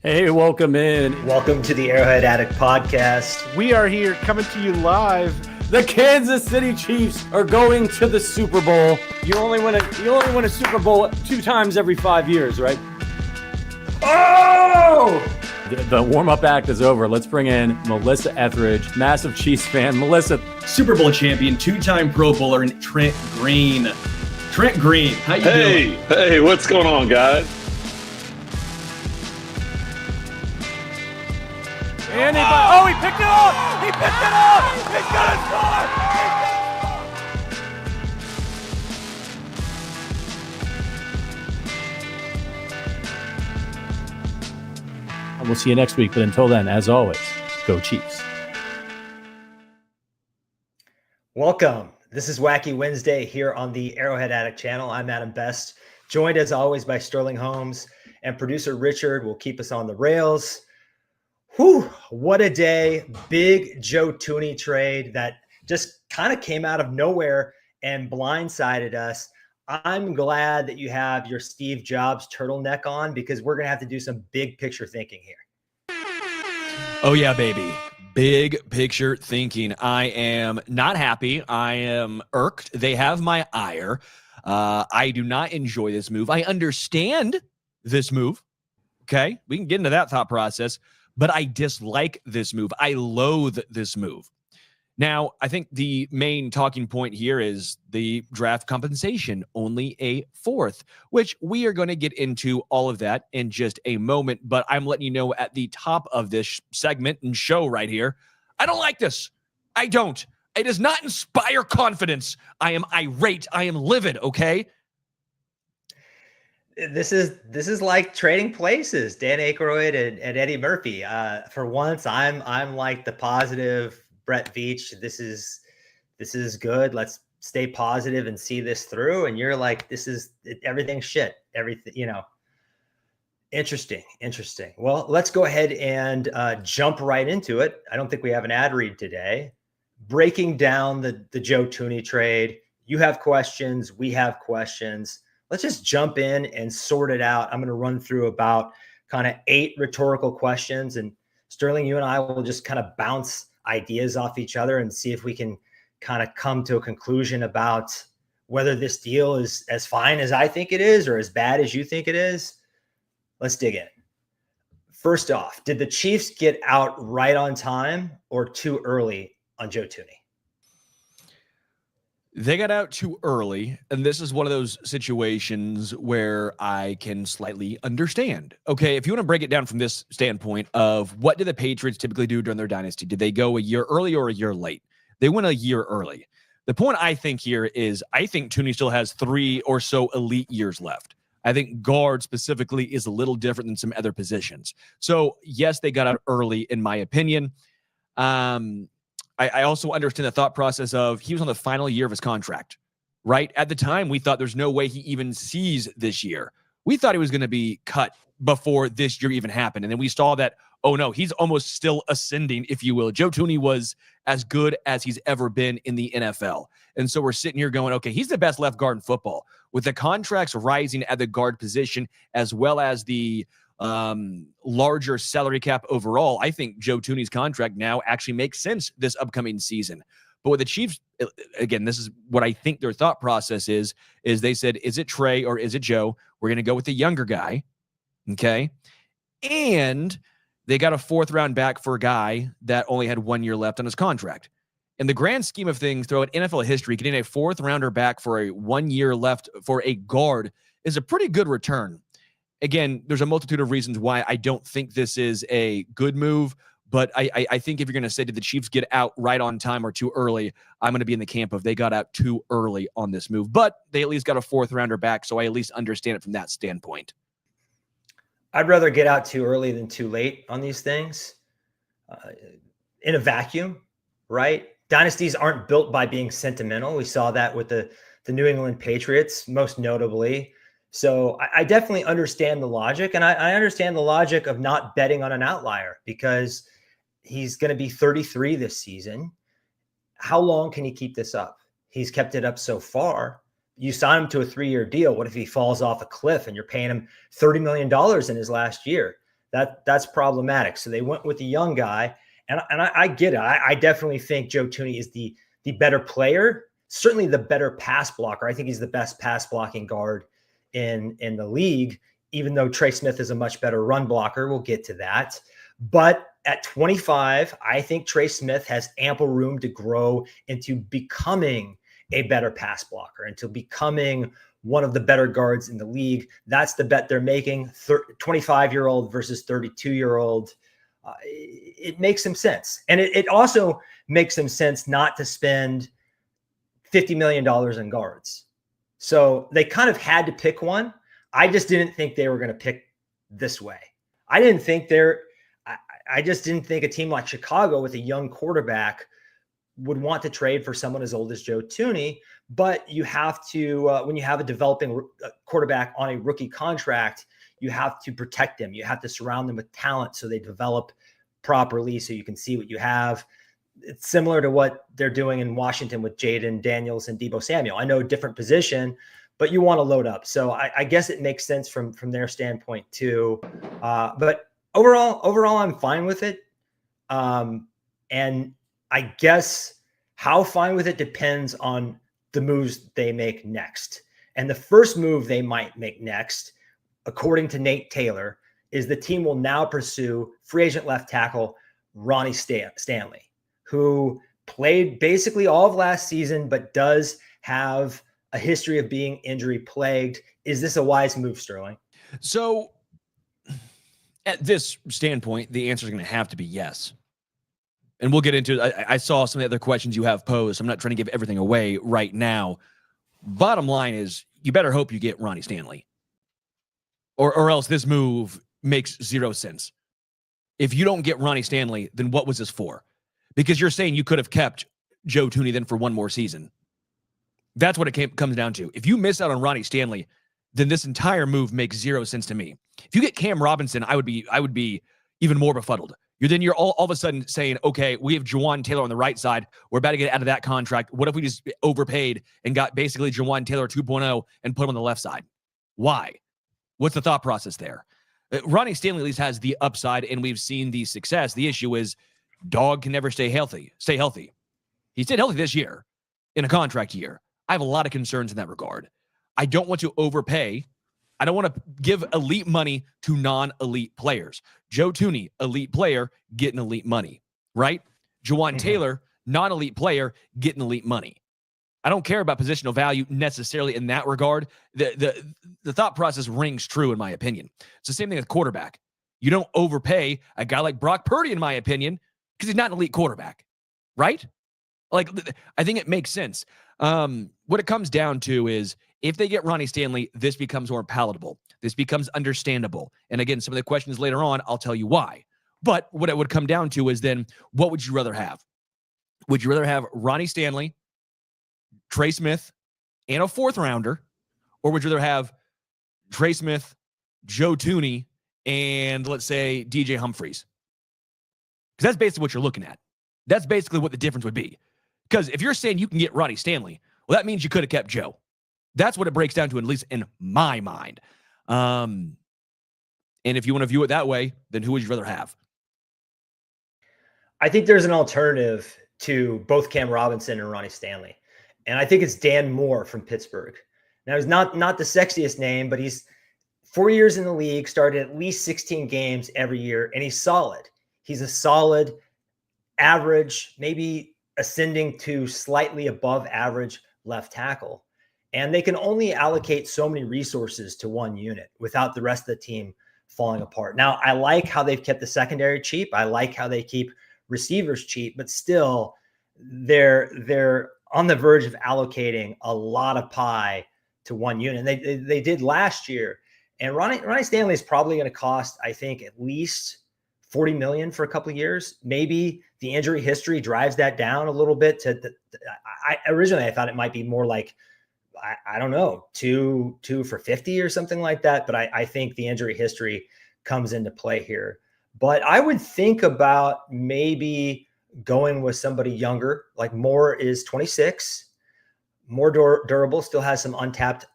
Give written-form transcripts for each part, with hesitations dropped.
Hey, welcome in. Welcome to the Arrowhead Addict podcast. We are here coming to you live. The Kansas City Chiefs are going to the Super Bowl. You only win a Super Bowl 2 times every 5 years, right? Oh! The warm-up act is over. Let's bring in Melissa Etheridge, massive Chiefs fan. Melissa. Super Bowl champion, 2-time Pro Bowler, and Trent Green. Trent Green, how you doing? Hey, what's going on, guys? And he picked it up! He picked it up! He's gonna score! And we'll see you next week, but until then, as always, go Chiefs. Welcome. This is Wacky Wednesday here on the Arrowhead Addict channel. I'm Adam Best, joined as always by Sterling Holmes, and producer Richard will keep us on the rails. Whew, what a day. Big Joe Thuney trade that just kind of came out of nowhere and blindsided us. I'm glad that you have your Steve Jobs turtleneck on because we're going to have to do some big picture thinking here. Oh, yeah, baby. Big picture thinking. I am not happy. I am irked. They have my ire. I do not enjoy this move. I understand this move. Okay, we can get into that thought process. But I dislike this move. I loathe this move. Now, I think the main talking point here is the draft compensation, only a fourth, which we are going to get into all of that in just a moment. But I'm letting you know at the top of this segment and show right here, I don't like this. I don't. It does not inspire confidence. I am irate. I am livid, okay? This is like trading places, Dan Aykroyd and Eddie Murphy. For once, I'm like the positive Brett Veach. This is good. Let's stay positive and see this through. And you're like, everything's shit. Everything, Interesting. Well, let's go ahead and jump right into it. I don't think we have an ad read today. Breaking down the Joe Thuney trade. You have questions. We have questions. Let's just jump in and sort it out. I'm going to run through about kind of 8 rhetorical questions. And Sterling, you and I will just kind of bounce ideas off each other and see if we can kind of come to a conclusion about whether this deal is as fine as I think it is or as bad as you think it is. Let's dig in. First off, did the Chiefs get out right on time or too early on Joe Thuney? They got out too early, and this is one of those situations where I can slightly understand. Okay, if you want to break it down from this standpoint of what did the Patriots typically do during their dynasty? Did they go a year early or a year late? They went a year early. The point I think here is I think Toney still has 3 or so elite years left. I think guard specifically is a little different than some other positions. So, yes, they got out early, in my opinion. I also understand the thought process of he was on the final year of his contract, right? At the time, we thought there's no way he even sees this year. We thought he was going to be cut before this year even happened. And then we saw that, oh no, he's almost still ascending, if you will. Joe Thuney was as good as he's ever been in the NFL. And so we're sitting here going, okay, he's the best left guard in football. With the contracts rising at the guard position, as well as the larger salary cap overall, I think Joe Thuney's contract now actually makes sense this upcoming season. But with the Chiefs, again, this is what I think their thought process is they said, is it Trey or is it Joe? We're going to go with the younger guy. Okay. And they got a 4th round back for a guy that only had 1 year left on his contract. In the grand scheme of things, throughout NFL history, getting a 4th rounder back for a 1 year left for a guard is a pretty good return. Again, there's a multitude of reasons why I don't think this is a good move, but I think if you're going to say, did the Chiefs get out right on time or too early, I'm going to be in the camp of they got out too early on this move. But they at least got a 4th rounder back, so I at least understand it from that standpoint. I'd rather get out too early than too late on these things. In a vacuum, right? Dynasties aren't built by being sentimental. We saw that with the New England Patriots, most notably. So I definitely understand the logic, and I understand the logic of not betting on an outlier because he's going to be 33 this season. How long can he keep this up? He's kept it up so far. You sign him to a 3-year deal. What if he falls off a cliff and you're paying him $30 million in his last year? that's problematic. So they went with the young guy, and I get it. I definitely think Joe Thuney is the better player, certainly the better pass blocker. I think he's the best pass blocking guard in the league, even though Trey Smith is a much better run blocker. We'll get to that. But at 25, I think Trey Smith has ample room to grow into becoming a better pass blocker, into becoming one of the better guards in the league. That's the bet they're making. 25-year-old versus 32-year-old. It makes some sense. And it also makes some sense not to spend $50 million in guards. So they kind of had to pick one. I just didn't think they were going to pick this way. I just didn't think a team like Chicago with a young quarterback would want to trade for someone as old as Joe Thuney. But you have to, when you have a developing quarterback on a rookie contract, you have to protect them. You have to surround them with talent so they develop properly, so you can see what you have. It's similar to what they're doing in Washington with Jaden Daniels and Deebo Samuel. I know different position, but you want to load up. So I guess it makes sense from their standpoint too. But overall, I'm fine with it. And I guess how fine with it depends on the moves they make next. And the first move they might make next, according to Nate Taylor, is the team will now pursue free agent left tackle Ronnie Stanley, who played basically all of last season, but does have a history of being injury plagued. Is this a wise move, Sterling? So at this standpoint, the answer is going to have to be yes. And we'll get into it. I saw some of the other questions you have posed. I'm not trying to give everything away right now. Bottom line is you better hope you get Ronnie Stanley, or else this move makes zero sense. If you don't get Ronnie Stanley, then what was this for? Because you're saying you could have kept Joe Thuney then for one more season. That's what it comes down to. If you miss out on Ronnie Stanley, then this entire move makes zero sense to me. If you get Cam Robinson, I would be even more befuddled. You're all of a sudden saying, okay, we have Jawan Taylor on the right side. We're about to get out of that contract. What if we just overpaid and got basically Jawan Taylor 2.0 and put him on the left side? Why? What's the thought process there? Ronnie Stanley at least has the upside, and we've seen the success. The issue is dog can never stay healthy. He stayed healthy this year in a contract year. I have a lot of concerns in that regard. I don't want to overpay. I don't want to give elite money to non-elite players. Joe Thuney, elite player, getting elite money, right? Jawan Taylor, non-elite player, getting elite money. I don't care about positional value necessarily in that regard. The thought process rings true, in my opinion. It's the same thing with quarterback. You don't overpay a guy like Brock Purdy, in my opinion, because he's not an elite quarterback, right? Like, I think it makes sense. What it comes down to is if they get Ronnie Stanley, this becomes more palatable. This becomes understandable. And again, some of the questions later on, I'll tell you why. But what it would come down to is then, what would you rather have? Would you rather have Ronnie Stanley, Trey Smith, and a fourth rounder? Or would you rather have Trey Smith, Joe Thuney, and let's say DJ Humphries? Because that's basically what you're looking at. That's basically what the difference would be. Because if you're saying you can get Ronnie Stanley, well, that means you could have kept Joe. That's what it breaks down to, at least in my mind. And if you want to view it that way, then who would you rather have? I think there's an alternative to both Cam Robinson and Ronnie Stanley. And I think it's Dan Moore from Pittsburgh. Now, he's not the sexiest name, but he's 4 years in the league, started at least 16 games every year, and he's solid. He's a solid, average, maybe ascending to slightly above average left tackle. And they can only allocate so many resources to one unit without the rest of the team falling apart. Now, I like how they've kept the secondary cheap. I like how they keep receivers cheap, but still they're on the verge of allocating a lot of pie to one unit. And they did last year. And Ronnie Stanley is probably going to cost, I think, at least $40 million for a couple of years. Maybe the injury history drives that down a little bit. Originally I thought it might be more like, I don't know, two for 50 or something like that. But I think the injury history comes into play here. But I would think about maybe going with somebody younger. Like Moore is 26, more durable, still has some untapped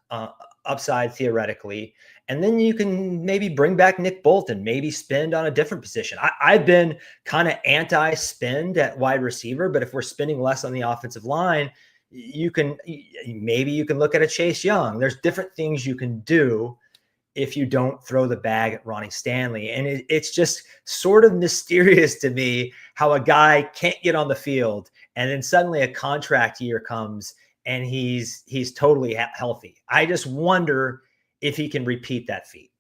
upside theoretically. And then you can maybe bring back Nick Bolton, maybe spend on a different position. I've been kind of anti-spend at wide receiver, but if we're spending less on the offensive line, maybe you can look at a Chase Young. There's different things you can do if you don't throw the bag at Ronnie Stanley. And it's just sort of mysterious to me how a guy can't get on the field and then suddenly a contract year comes and he's totally healthy. I just wonder if he can repeat that feat.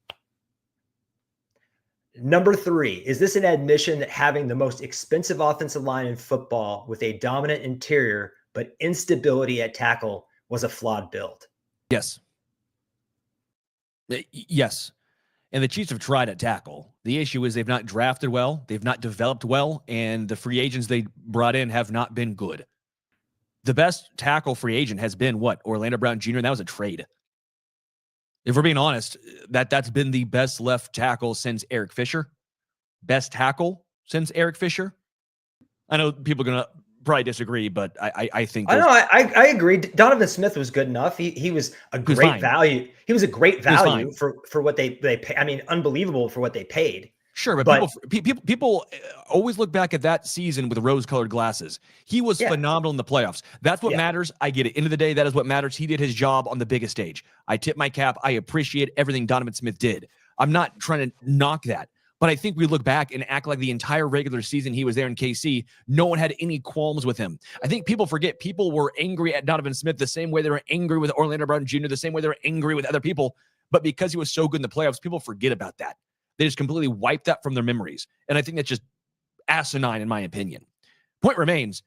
Number 3, is this an admission that having the most expensive offensive line in football with a dominant interior but instability at tackle was a flawed build? Yes. Yes. And the Chiefs have tried at tackle. The issue is they've not drafted well, they've not developed well, and the free agents they brought in have not been good. The best tackle free agent has been what? Orlando Brown Jr., and that was a trade. If we're being honest, that's been the best left tackle since Eric Fisher. Best tackle since Eric Fisher. I know people are going to probably disagree, but I think... I agree. Donovan Smith was good enough. He was a great value. He was a great value for what they pay. I mean, unbelievable for what they paid. Sure, but people always look back at that season with rose-colored glasses. He was phenomenal in the playoffs. That's what matters. I get it. End of the day, that is what matters. He did his job on the biggest stage. I tip my cap. I appreciate everything Donovan Smith did. I'm not trying to knock that. But I think we look back and act like the entire regular season he was there in KC, no one had any qualms with him. I think people forget people were angry at Donovan Smith the same way they were angry with Orlando Brown Jr., the same way they were angry with other people. But because he was so good in the playoffs, people forget about that. They just completely wiped that from their memories. And I think that's just asinine, in my opinion. Point remains,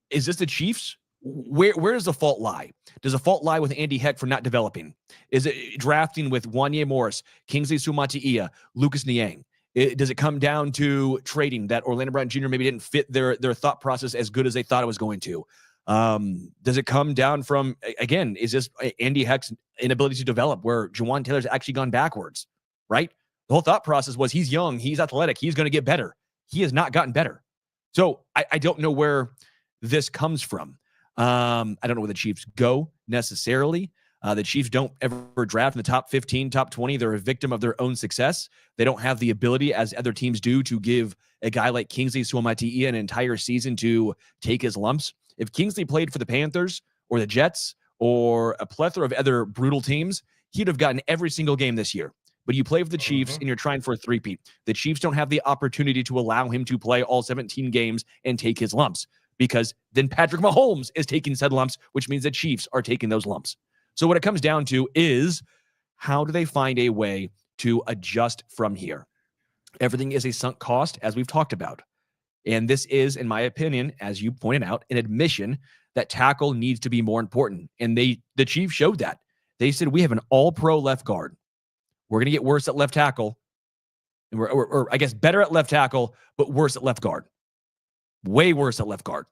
is this the Chiefs? Where does the fault lie? Does the fault lie with Andy Heck for not developing? Is it drafting with Wanya Morris, Kingsley Suamataia, Lucas Niang? Does it come down to trading that Orlando Brown Jr. maybe didn't fit their thought process as good as they thought it was going to? Does it come down from, again, is this Andy Heck's inability to develop where Jawan Taylor's actually gone backwards, right? The whole thought process was he's young, he's athletic, he's going to get better. He has not gotten better. So I don't know where this comes from. I don't know where the Chiefs go necessarily. The Chiefs don't ever draft in the top 15, top 20. They're a victim of their own success. They don't have the ability, as other teams do, to give a guy like Kingsley Suamataia an entire season to take his lumps. If Kingsley played for the Panthers or the Jets or a plethora of other brutal teams, he'd have gotten every single game this year. But you play for the Chiefs and you're trying for a three-peat. The Chiefs don't have the opportunity to allow him to play all 17 games and take his lumps, because then Patrick Mahomes is taking said lumps, which means the Chiefs are taking those lumps. So what it comes down to is, how do they find a way to adjust from here? Everything is a sunk cost, as we've talked about. And this is, in my opinion, as you pointed out, an admission that tackle needs to be more important. And the Chiefs showed that. They said, we have an all-pro left guard. We're going to get worse at left tackle. Or I guess better at left tackle, but worse at left guard. Way worse at left guard.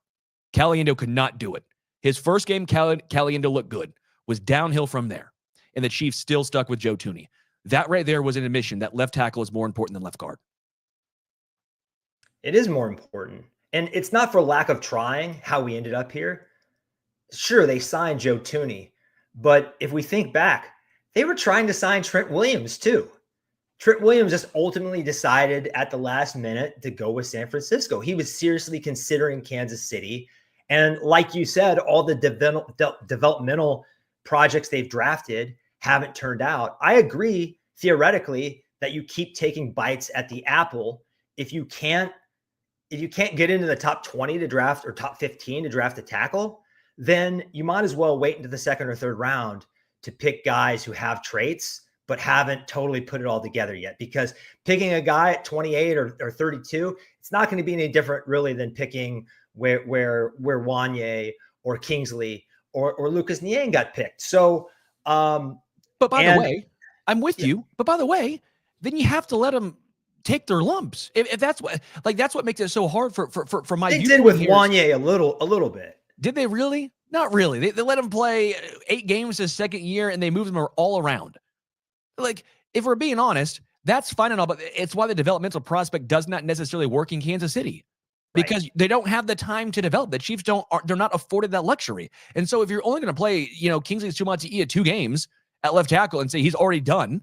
Caliendo could not do it. His first game, Caliendo looked good. Was downhill from there. And the Chiefs still stuck with Joe Thuney. That right there was an admission that left tackle is more important than left guard. It is more important. And it's not for lack of trying how we ended up here. Sure, they signed Joe Thuney. But if we think back, they were trying to sign Trent Williams too. Trent Williams just ultimately decided at the last minute to go with San Francisco. He was seriously considering Kansas City. And like you said, all the developmental projects they've drafted haven't turned out. I agree theoretically that you keep taking bites at the apple. If you can't get into the top 20 to draft, or top 15 to draft a tackle, then you might as well wait into the second or third round to pick guys who have traits but haven't totally put it all together yet. Because picking a guy at 28 or 32, it's not going to be any different really than picking where Wanye or Kingsley or Lucas Niang got picked. So, but by the way, I'm with you. But by the way, then you have to let them take their lumps. If that's what, like, that's what makes it so hard for my. They did with Wanye a little bit. Did they really? Not really. They let him play 8 games his second year, and they moved him all around. Like, if we're being honest, that's fine and all, but it's why the developmental prospect does not necessarily work in Kansas City. Because they don't have the time to develop. The Chiefs they're not afforded that luxury. And so if you're only going to play, Kingsley Suamataia 2 games at left tackle and say he's already done,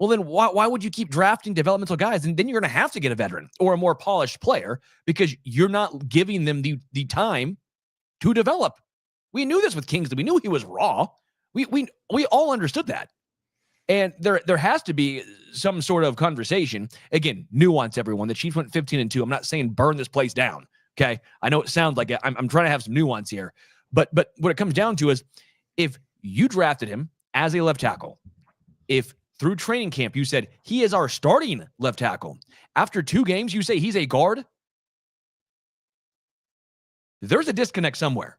Well, then why would you keep drafting developmental guys? And then you're going to have to get a veteran or a more polished player because you're not giving them the time to develop. We knew this with Kingsley. We knew he was raw. We all understood that. And there has to be some sort of conversation. Again, nuance, everyone. The Chiefs went 15-2. I'm not saying burn this place down. Okay. I know it sounds like it. I'm trying to have some nuance here. But what it comes down to is if you drafted him as a left tackle, if through training camp you said he is our starting left tackle, after 2 games you say he's a guard, there's a disconnect somewhere.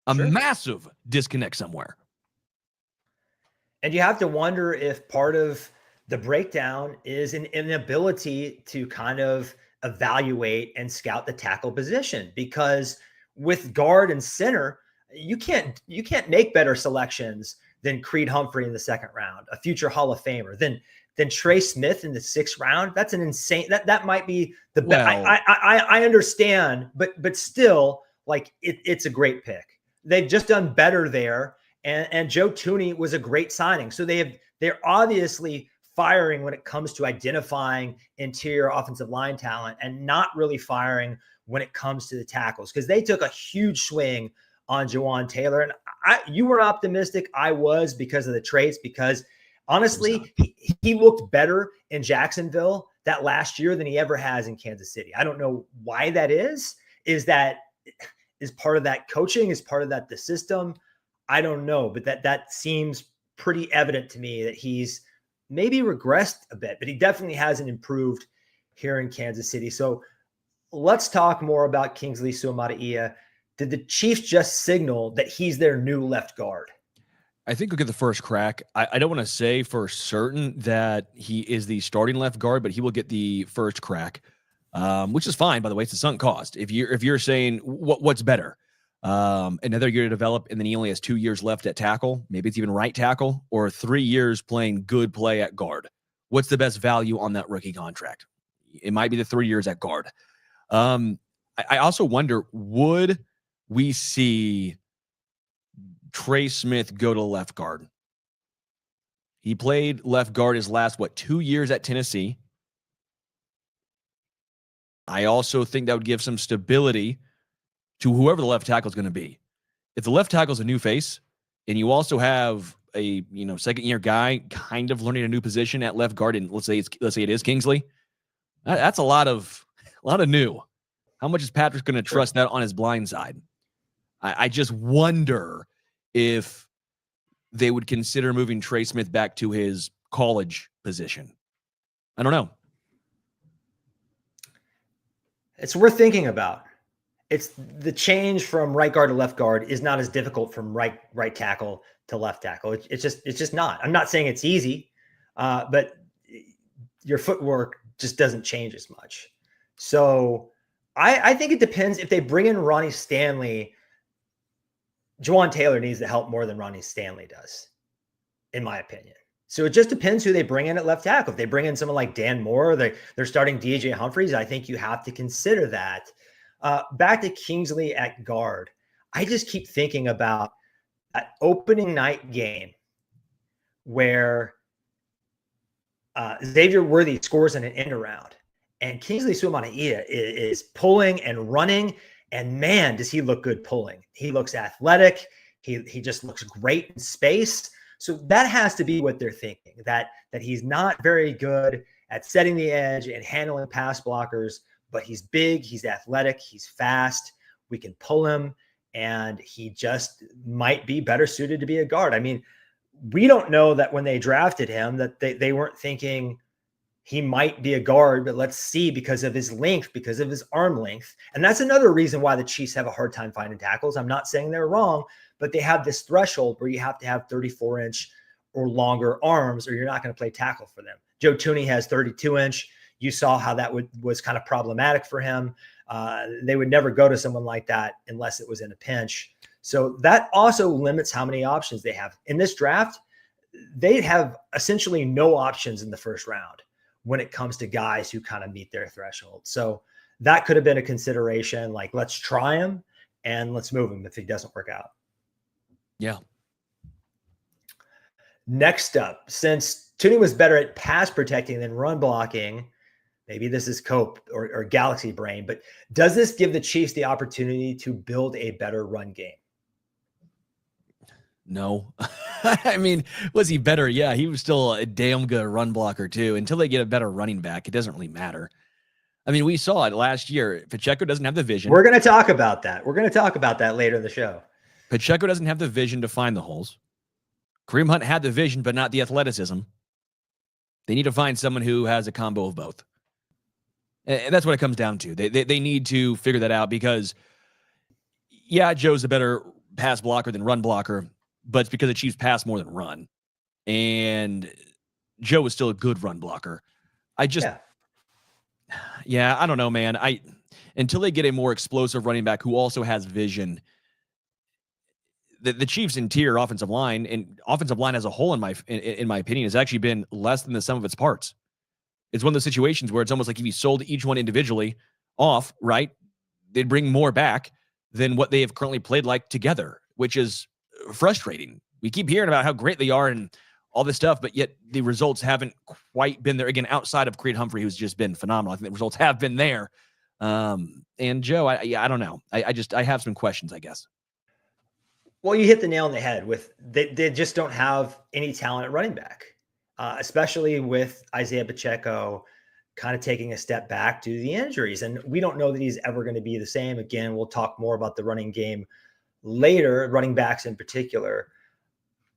A massive disconnect somewhere. And you have to wonder if part of the breakdown is an inability to kind of evaluate and scout the tackle position, because with guard and center, you can't make better selections than Creed Humphrey in the 2nd round, a future Hall of Famer, than Trey Smith in the 6th round. That's an insane, that might be the best. Well, I understand, but still, like it's a great pick. They've just done better there. And Joe Thuney was a great signing. So they're obviously firing when it comes to identifying interior offensive line talent and not really firing when it comes to the tackles, because they took a huge swing on Jawaan Taylor. And you were optimistic. I was, because of the traits, because honestly, he looked better in Jacksonville that last year than he ever has in Kansas City. I don't know why that is. Is part of that coaching? Is part of that the system? I don't know, but that seems pretty evident to me that he's maybe regressed a bit, but he definitely hasn't improved here in Kansas City. So let's talk more about Kingsley Suamataia. Did the Chiefs just signal that he's their new left guard? I think we'll get the first crack. I don't want to say for certain that he is the starting left guard, but he will get the first crack, which is fine, by the way. It's a sunk cost. If you're saying what's better, another year to develop, and then he only has 2 years left at tackle, maybe it's even right tackle, or 3 years playing good play at guard. What's the best value on that rookie contract? It might be the 3 years at guard. I also wonder, would we see Trey Smith go to left guard? He played left guard his last, 2 years at Tennessee. I also think that would give some stability to whoever the left tackle is going to be. If the left tackle is a new face, and you also have a second-year guy kind of learning a new position at left guard, and let's say it is Kingsley, that's a lot of new. How much is Patrick going to trust that on his blind side? I just wonder if they would consider moving Trey Smith back to his college position. I don't know. It's worth thinking about. It's the change from right guard to left guard is not as difficult from right tackle to left tackle. It's just not. I'm not saying it's easy, but your footwork just doesn't change as much. So I think it depends. If they bring in Ronnie Stanley, Jawaan Taylor needs the help more than Ronnie Stanley does, in my opinion. So it just depends who they bring in at left tackle. If they bring in someone like Dan Moore, they're starting DJ Humphries, I think you have to consider that. Back to Kingsley at guard. I just keep thinking about that opening night game where Xavier Worthy scores in an end around, and Kingsley Suamataia is pulling and running, and man, does he look good pulling. He looks athletic. He just looks great in space. So that has to be what they're thinking, that he's not very good at setting the edge and handling pass blockers, but he's big, he's athletic, he's fast. We can pull him, and he just might be better suited to be a guard. I mean, we don't know that when they drafted him that they weren't thinking he might be a guard, but let's see, because of his length, because of his arm length. And that's another reason why the Chiefs have a hard time finding tackles. I'm not saying they're wrong, but they have this threshold where you have to have 34-inch or longer arms, or you're not going to play tackle for them. Joe Thuney has 32-inch. You saw how that was kind of problematic for him. They would never go to someone like that unless it was in a pinch. So that also limits how many options they have. In this draft, they have essentially no options in the first round when it comes to guys who kind of meet their threshold. So that could have been a consideration, like, let's try him and let's move him if he doesn't work out. Yeah. Next up, since Toney was better at pass protecting than run blocking. Maybe this is Cope or Galaxy brain, but does this give the Chiefs the opportunity to build a better run game? No. I mean, was he better? Yeah, he was still a damn good run blocker too. Until they get a better running back, it doesn't really matter. I mean, we saw it last year. Pacheco doesn't have the vision. We're going to talk about that. We're going to talk about that later in the show. Pacheco doesn't have the vision to find the holes. Kareem Hunt had the vision, but not the athleticism. They need to find someone who has a combo of both. And that's what it comes down to. They need to figure that out because, yeah, Joe's a better pass blocker than run blocker, but it's because the Chiefs pass more than run. And Joe is still a good run blocker. I don't know, man. Until they get a more explosive running back who also has vision, the Chiefs' interior offensive line and offensive line as a whole, in my opinion, has actually been less than the sum of its parts. It's one of those situations where it's almost like if you sold each one individually off, right, they'd bring more back than what they have currently played like together, which is frustrating. We keep hearing about how great they are and all this stuff, but yet the results haven't quite been there. Again, outside of Creed Humphrey, who's just been phenomenal. I think the results have been there. And Joe, I don't know. I have some questions, I guess. Well, you hit the nail on the head with they just don't have any talent at running back, especially with Isaiah Pacheco kind of taking a step back due to the injuries. And we don't know that he's ever going to be the same. Again, we'll talk more about the running game later, running backs in particular.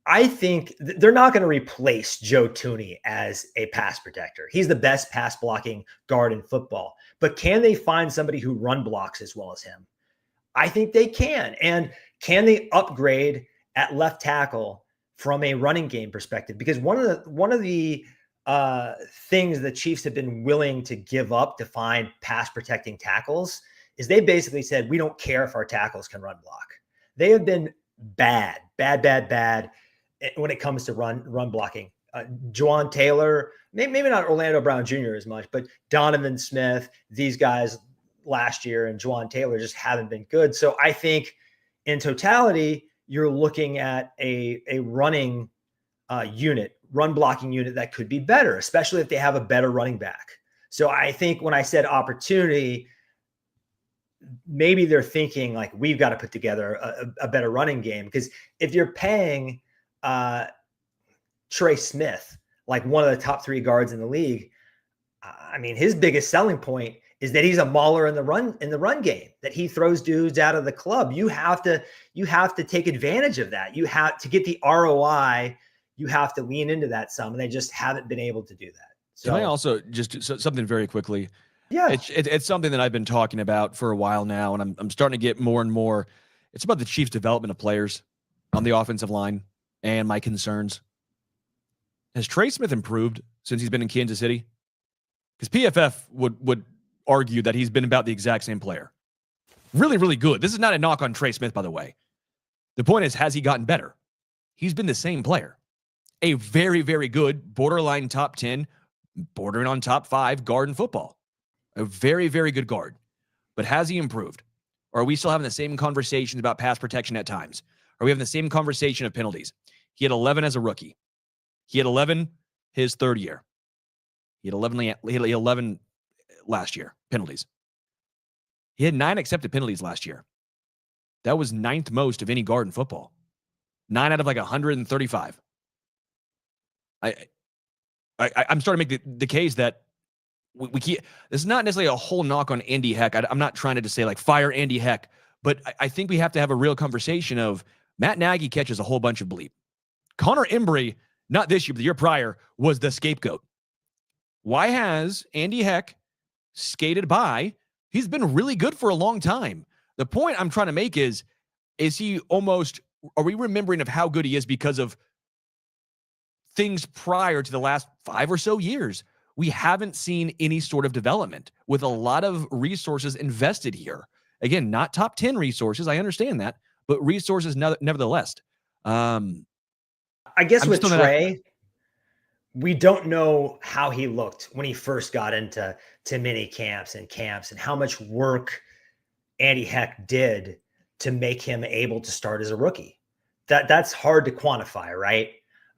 I think they're not going to replace Joe Thuney as a pass protector. He's the best pass blocking guard in football. But can they find somebody who run blocks as well as him? I think they can. And can they upgrade at left tackle from a running game perspective? Because one of the things the Chiefs have been willing to give up to find pass protecting tackles is they basically said, we don't care if our tackles can run block. They have been bad when it comes to run blocking. Juwan Taylor, maybe not Orlando Brown Jr. as much, but Donovan Smith, these guys last year and Juwan Taylor just haven't been good. So I think in totality, you're looking at a running unit, run blocking unit that could be better, especially if they have a better running back. So I think when I said opportunity, maybe they're thinking like, we've got to put together a better running game. Because if you're paying Trey Smith, like one of the top 3 guards in the league, I mean, his biggest selling point is that he's a mauler in the run game, that he throws dudes out of the club. You have to take advantage of that. You have to get the ROI. You have to lean into that some, and they just haven't been able to do that. So, can I also just something very quickly? Yeah, it's something that I've been talking about for a while now, and I'm starting to get more and more. It's about the Chiefs' development of players on the offensive line and my concerns. Has Trey Smith improved since he's been in Kansas City? Because PFF would argue that he's been about the exact same player. Really, really good. This is not a knock on Trey Smith, by the way. The point is, has he gotten better? He's been the same player. A very, very good borderline top 10, bordering on top 5 guard in football. A very, very good guard. But has he improved? Or are we still having the same conversations about pass protection at times? Are we having the same conversation of penalties? He had 11 as a rookie. He had 11 his third year. He had 11 last year, penalties. He had 9 accepted penalties last year. That was 9th most of any guard in football. 9 out of like 135. I'm starting to make the case that we keep. This is not necessarily a whole knock on Andy Heck. I'm not trying to just say like fire Andy Heck, but I think we have to have a real conversation of Matt Nagy catches a whole bunch of bleep. Connor Embry, not this year, but the year prior, was the scapegoat. Why has Andy Heck skated by? He's been really good for a long time. The point I'm trying to make is he almost, are we remembering of how good he is because of things prior to the last 5 or so years? We haven't seen any sort of development with a lot of resources invested here. Again, not top 10 resources. I understand that, but resources nevertheless. I guess with Trey, we don't know how he looked when he first got into mini camps and how much work Andy Heck did to make him able to start as a rookie. That's hard to quantify, right?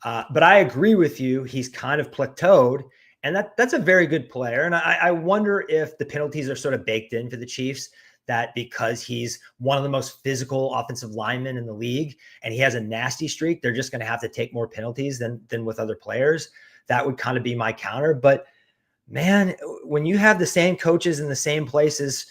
But I agree with you. He's kind of plateaued, and that's a very good player. And I wonder if the penalties are sort of baked in for the Chiefs, that because he's one of the most physical offensive linemen in the league and he has a nasty streak, they're just going to have to take more penalties than with other players. That would kind of be my counter. But man, when you have the same coaches in the same places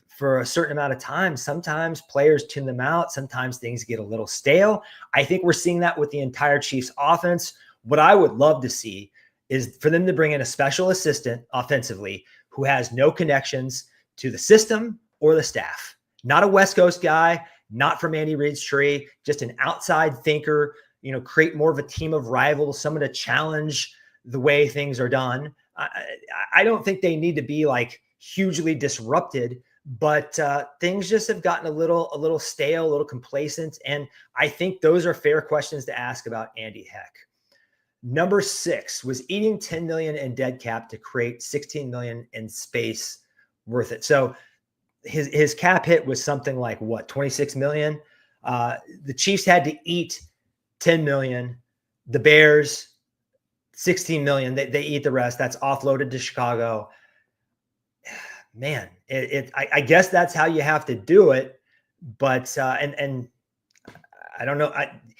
for a certain amount of time, sometimes players tune them out. Sometimes things get a little stale. I think we're seeing that with the entire Chiefs offense. What I would love to see is for them to bring in a special assistant offensively who has no connections to the system or the staff. Not a West Coast guy, not from Andy Reid's tree, just an outside thinker, create more of a team of rivals, someone to challenge the way things are done. I don't think they need to be like hugely disrupted, but things just have gotten a little stale, a little complacent. And I think those are fair questions to ask about Andy Heck. Number 6 was eating 10 million in dead cap to create 16 million in space worth it. So his cap hit was something like 26 million. The Chiefs had to eat 10 million. The Bears, 16 million. They eat the rest. That's offloaded to Chicago. Man, I guess that's how you have to do it. But and I don't know.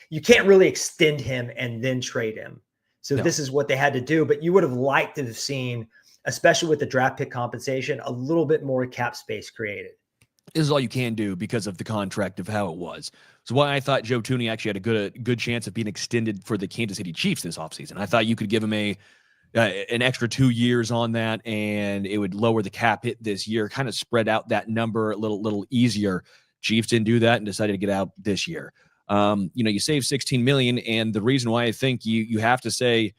You can't really extend him and then trade him. So This is what they had to do. But you would have liked to have seen, especially with the draft pick compensation, a little bit more cap space created. This is all you can do because of the contract of how it was. So why I thought Joe Thuney actually had a good chance of being extended for the Kansas City Chiefs this offseason. I thought you could give him an extra 2 years on that, and it would lower the cap hit this year, kind of spread out that number a little easier. Chiefs didn't do that and decided to get out this year. You save 16 million, and the reason why I think you have to say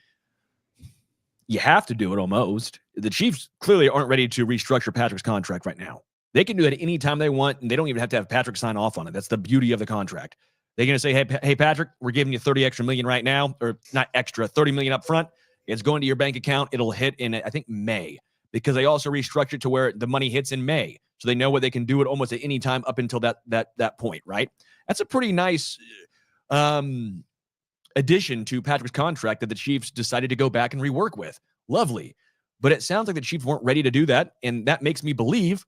you have to do it almost. The Chiefs clearly aren't ready to restructure Patrick's contract right now. They can do it anytime they want, and they don't even have to have Patrick sign off on it. That's the beauty of the contract. They're going to say, hey, Patrick, we're giving you 30 extra million right now, or not extra, 30 million up front. It's going to your bank account. It'll hit in, I think, May, because they also restructured to where the money hits in May. So they know what they can do it almost at any time up until that point, right? That's a pretty nice addition to Patrick's contract that the Chiefs decided to go back and rework with. Lovely. But it sounds like the Chiefs weren't ready to do that, and that makes me believe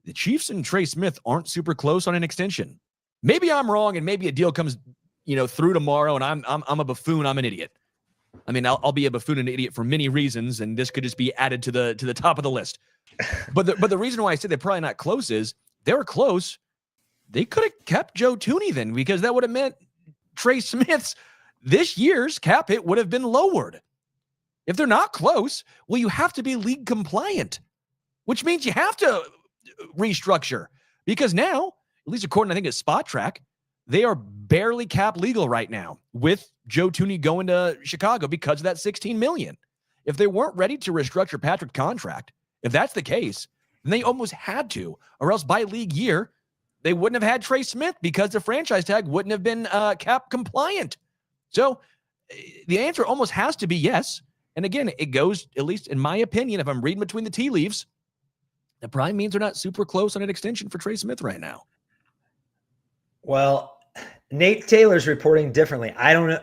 the Chiefs and Trey Smith aren't super close on an extension. Maybe I'm wrong, and maybe a deal comes, through tomorrow, and I'm a buffoon. I'm an idiot. I mean, I'll be a buffoon and an idiot for many reasons, and this could just be added to the top of the list. But the reason why I said they're probably not close is they were close. They could have kept Joe Thuney then, because that would have meant Trey Smith's this year's cap hit would have been lowered. If they're not close, well, you have to be league compliant, which means you have to restructure, because now, at least according, I think, it's Spot Track, they are barely cap legal right now with Joe Thuney going to Chicago because of that 16 million. If they weren't ready to restructure Patrick's contract, if that's the case, then they almost had to, or else by league year, they wouldn't have had Trey Smith because the franchise tag wouldn't have been cap compliant. So the answer almost has to be yes. And again, it goes, at least in my opinion, if I'm reading between the tea leaves, that probably means they're not super close on an extension for Trey Smith right now. Well, Nate Taylor's reporting differently. I don't know.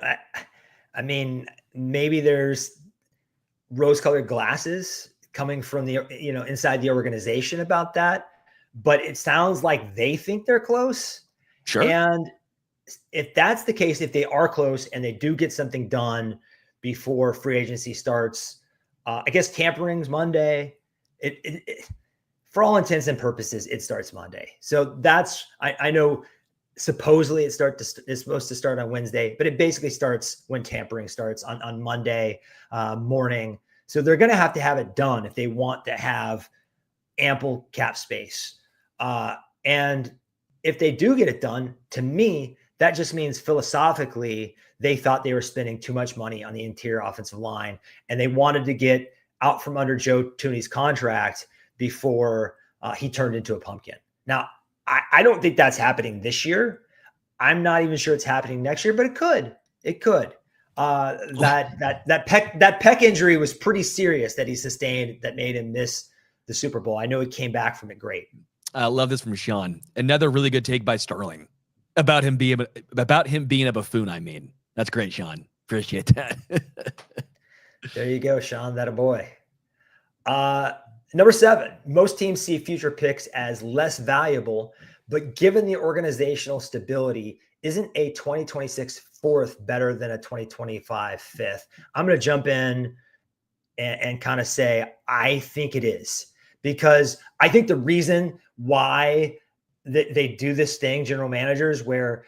I mean, maybe there's rose-colored glasses coming from the, inside the organization about that, but it sounds like they think they're close. Sure. And if that's the case, if they are close and they do get something done before free agency starts, I guess tampering's Monday. It for all intents and purposes, it starts Monday. So that's, I know supposedly it's supposed to start on Wednesday, but it basically starts when tampering starts on Monday morning. So they're going to have it done if they want to have ample cap space. And if they do get it done, to me, that just means philosophically, they thought they were spending too much money on the interior offensive line, and they wanted to get out from under Joe Thuney's contract before he turned into a pumpkin. Now, I don't think that's happening this year. I'm not even sure it's happening next year, but it could. It could. That pec injury was pretty serious that he sustained that made him miss the Super Bowl. I know he came back from it great. I love this from Sean. Another really good take by Sterling about him being a buffoon. I mean, that's great, Sean. Appreciate that. There you go, Sean. That a boy. Number 7, most teams see future picks as less valuable, but given the organizational stability, isn't a 2026 4th better than a 2025 5th? I'm going to jump in and kind of say, I think it is, because I think the reason why they do this thing, general managers, where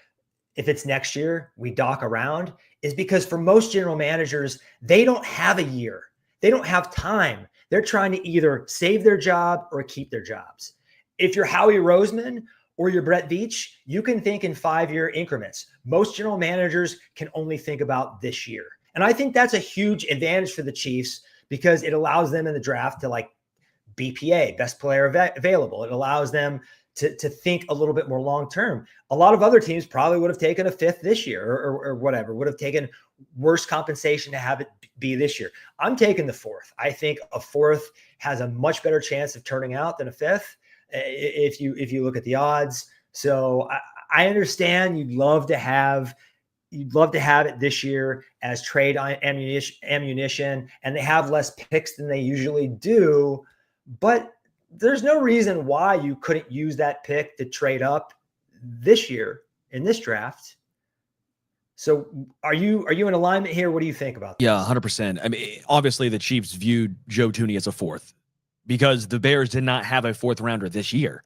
if it's next year, we dock around, is because for most general managers, they don't have a year. They don't have time. They're trying to either save their job or keep their jobs. If you're Howie Roseman or you're Brett Veach, you can think in 5-year increments. Most general managers can only think about this year. And I think that's a huge advantage for the Chiefs because it allows them in the draft to like BPA, best player available. It allows them to think a little bit more long-term. A lot of other teams probably would have taken a 5th this year or whatever, would have taken worse compensation to have it be this year. I'm taking the 4th. I think a 4th has a much better chance of turning out than a 5th if you look at the odds. So I understand you'd love to have it this year as trade ammunition, and they have less picks than they usually do, but there's no reason why you couldn't use that pick to trade up this year in this draft. So are you in alignment here? What do you think about this? Yeah, 100%. I mean, obviously the Chiefs viewed Joe Thuney as a 4th because the Bears did not have a 4th rounder this year.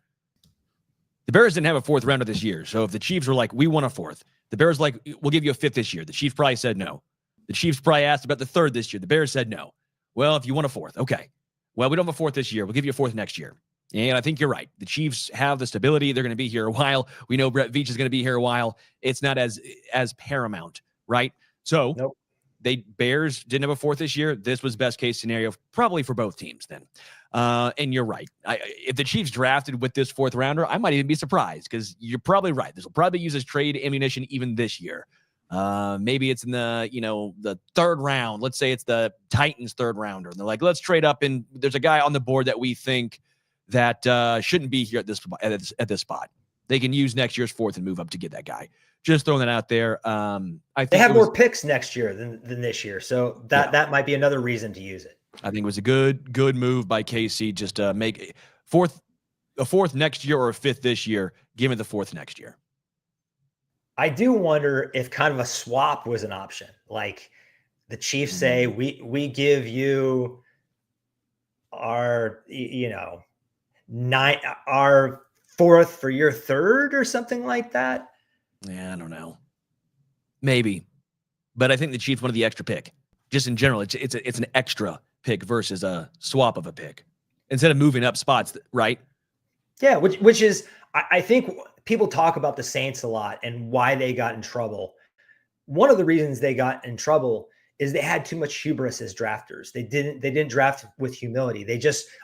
The Bears didn't have a 4th rounder this year. So if the Chiefs were like, we want a 4th, the Bears like, we'll give you a 5th this year. The Chiefs probably said no. The Chiefs probably asked about the 3rd this year. The Bears said no. Well, if you want a 4th, okay. Well, we don't have a 4th this year. We'll give you a 4th next year. And I think you're right. The Chiefs have the stability. They're going to be here a while. We know Brett Veach is going to be here a while. It's not as paramount, right? So Nope. Bears didn't have a 4th this year. This was best case scenario probably for both teams then. And you're right. If the Chiefs drafted with this 4th rounder, I might even be surprised because you're probably right. This will probably use as trade ammunition even this year. Maybe it's in the 3rd round. Let's say it's the Titans 3rd rounder. And they're like, let's trade up. And there's a guy on the board that we think that shouldn't be here at this spot. They can use next year's 4th and move up to get that guy. Just throwing that out there. I think they have more picks next year than this year. So that might be another reason to use it. I think it was a good move by KC just to make a 4th next year or a 5th this year. Give me the 4th next year. I do wonder if kind of a swap was an option. Like the Chiefs say, we give you our, our 4th for your 3rd or something like that. Yeah, I don't know. Maybe. But I think the Chiefs wanted the extra pick. Just in general, it's an extra pick versus a swap of a pick. Instead of moving up spots, right? Yeah, which is, I think people talk about the Saints a lot and why they got in trouble. One of the reasons they got in trouble is they had too much hubris as drafters. They didn't draft with humility.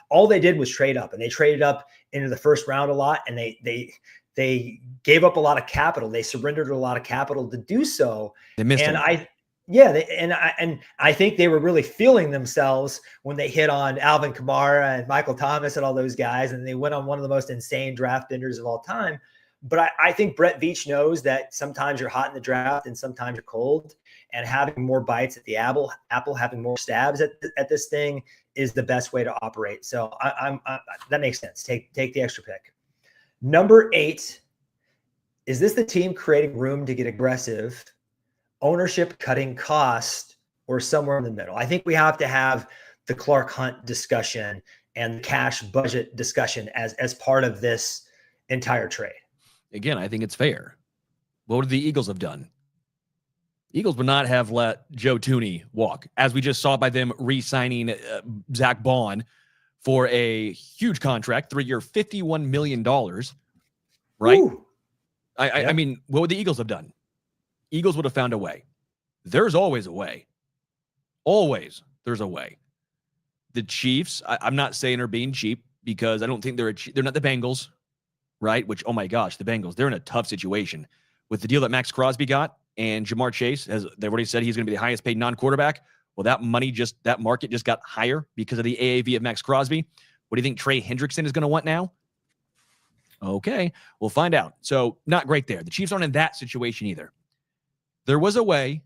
All they did was trade up, and they traded up into the 1st round a lot, and they gave up a lot of capital. They surrendered a lot of capital to do so. They missed and them. I think they were really feeling themselves when they hit on Alvin Kamara and Michael Thomas and all those guys, and they went on one of the most insane draft benders of all time. But I think Brett Veach knows that sometimes you're hot in the draft and sometimes you're cold, and having more bites at the apple, having more stabs at this thing is the best way to operate. So that makes sense. Take the extra pick. Number 8, is this the team creating room to get aggressive, ownership cutting cost, or somewhere in the middle? I think we have to have the Clark Hunt discussion and the cash budget discussion as part of this entire trade. Again, I think it's fair. What would the Eagles have done? Eagles would not have let Joe Thuney walk, as we just saw by them re-signing Zach Bond for a huge contract, 3-year, $51 million, right? I mean, what would the Eagles have done? Eagles would have found a way. There's always a way. Always there's a way. The Chiefs, I'm not saying are being cheap because I don't think they're not the Bengals, right? Which, oh my gosh, the Bengals, they're in a tough situation. With the deal that Max Crosby got and Jamar Chase, as they've already said, he's going to be the highest paid non-quarterback. Well, that market just got higher because of the AAV of Max Crosby. What do you think Trey Hendrickson is going to want now? Okay, we'll find out. So not great there. The Chiefs aren't in that situation either. There was a way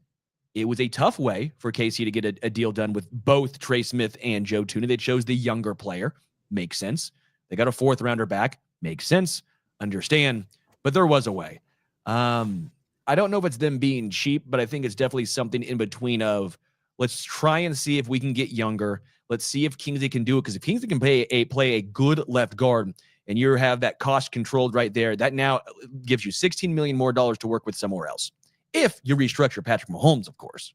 it was a tough way for KC to get a deal done with both Trey Smith and Joe Thuney. They chose the younger player. Makes sense. They got a 4th rounder back. Makes sense. Understand. But there was a way. I don't know if it's them being cheap, but I think it's definitely something in between of let's try and see if we can get younger. Let's see if Kingsley can do it. Because if Kingsley can play a good left guard and you have that cost controlled right there, that now gives you $16 million more to work with somewhere else. If you restructure Patrick Mahomes, of course.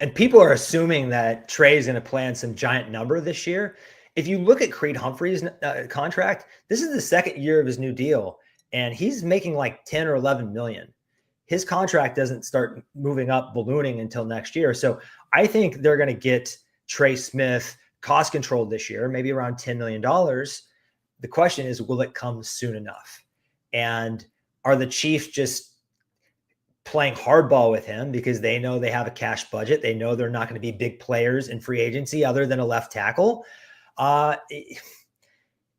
And people are assuming that Trey is going to play on some giant number this year. If you look at Creed Humphrey's contract, this is the 2nd year of his new deal, and he's making like 10 or 11 million. His contract doesn't start moving up, ballooning until next year. So I think they're going to get Trey Smith cost controlled this year, maybe around $10 million. The question is, will it come soon enough? And are the Chiefs just playing hardball with him because they know they have a cash budget? They know they're not going to be big players in free agency other than a left tackle.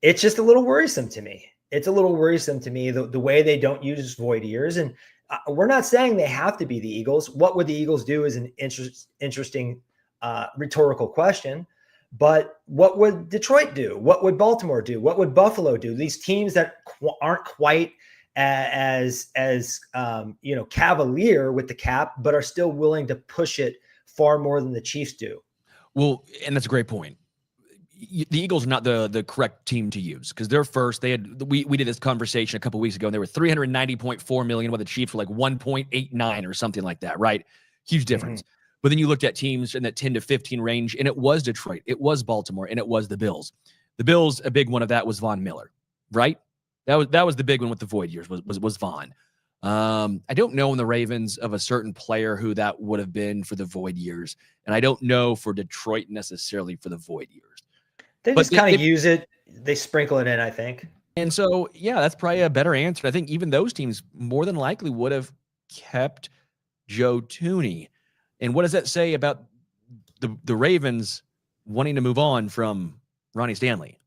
It's just a little worrisome to me. It's a little worrisome to me, the way they don't use void years. And we're not saying they have to be the Eagles. What would the Eagles do is an interesting rhetorical question. But what would Detroit do? What would Baltimore do? What would Buffalo do? These teams that aren't quite as cavalier with the cap, but are still willing to push it far more than the Chiefs do. Well, and that's a great point. The Eagles are not the correct team to use because they're first. They had we did this conversation a couple weeks ago, and they were $390.4 million, while the Chiefs were like 1.89 or something like that, right? Huge difference. Mm-hmm. But then you looked at teams in that 10 to 15 range, and it was Detroit, it was Baltimore, and it was the Bills. The Bills, a big one of that was Von Miller, right? That was the big one with the void years was Von. I don't know in the Ravens of a certain player who that would have been for the void years, and I don't know for Detroit necessarily for the void years. They just kind of use it. They sprinkle it in, I think. And so, yeah, that's probably a better answer. I think even those teams more than likely would have kept Joe Thuney. And what does that say about the Ravens wanting to move on from Ronnie Stanley?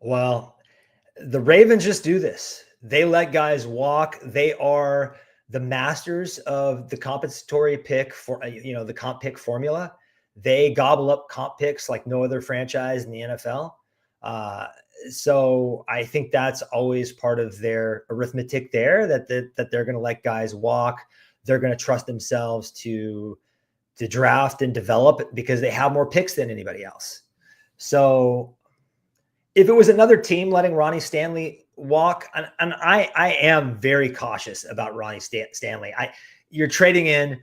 Well, the Ravens just do this. They let guys walk. They are the masters of the compensatory pick for, the comp pick formula. They gobble up comp picks like no other franchise in the NFL. So I think that's always part of their arithmetic there, that they're going to let guys walk. They're going to trust themselves to draft and develop because they have more picks than anybody else. So if it was another team letting Ronnie Stanley walk, and I am very cautious about Ronnie Stanley. You're trading in,